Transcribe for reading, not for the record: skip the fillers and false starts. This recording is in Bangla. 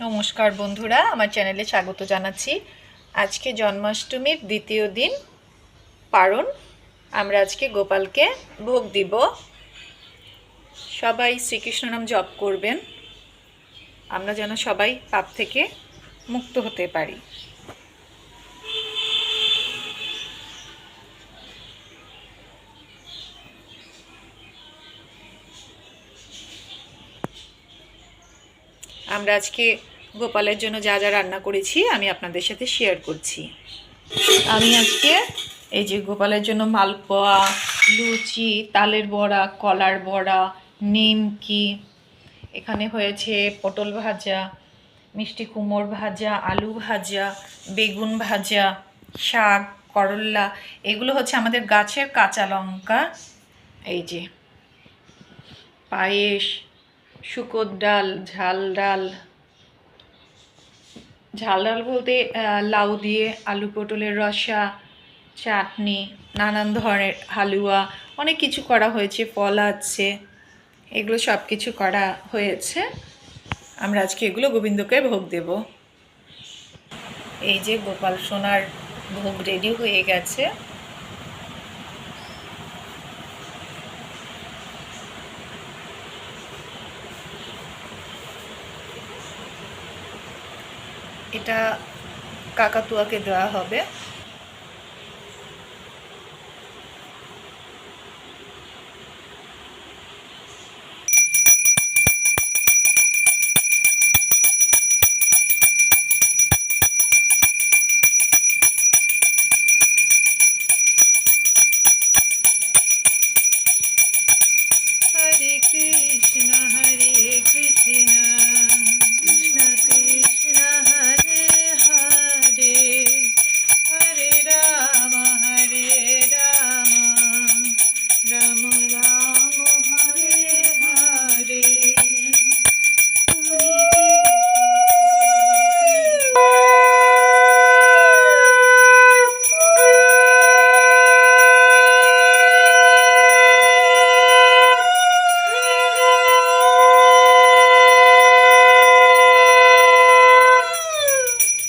নমস্কার বন্ধুরা, আমার চ্যানেলে স্বাগত জানাচ্ছি। আজকে জন্মাষ্টমীর দ্বিতীয় দিন পারণ। আমরা আজকে গোপালকে ভোগ দিব। সবাই শ্রীকৃষ্ণ নাম জপ করবেন, আমরা যেন সবাই পাপ থেকে মুক্ত হতে পারি। আমরা আজকে গোপালের জন্য যা যা রান্না করেছি আমি আপনাদের সাথে শেয়ার করছি। আমি আজকে এই যে গোপালের জন্য মালপোয়া, লুচি, তালের বড়া, কলার বড়া, নিমকি, এখানে হয়েছে পটল ভাজা, মিষ্টি কুমড় ভাজা, আলু ভাজা, বেগুন ভাজা, শাক, করল্লা, এগুলো হচ্ছে আমাদের গাছের কাঁচা লঙ্কা। এই যে পায়েস, শুকোর ডাল, ঝাল ডাল বলতে লাউ দিয়ে আলু পটলের রসা, চাটনি, নানান ধরনের হালুয়া, অনেক কিছু করা হয়েছে, ফল আছে, এগুলো সব কিছু করা হয়েছে। আমরা আজকে এগুলো গোবিন্দকে ভোগ দেব। এই যে গোপাল সোনার ভোগ রেডি হয়ে গেছে। এটা কাকাতুয়াকে দেওয়া হবে।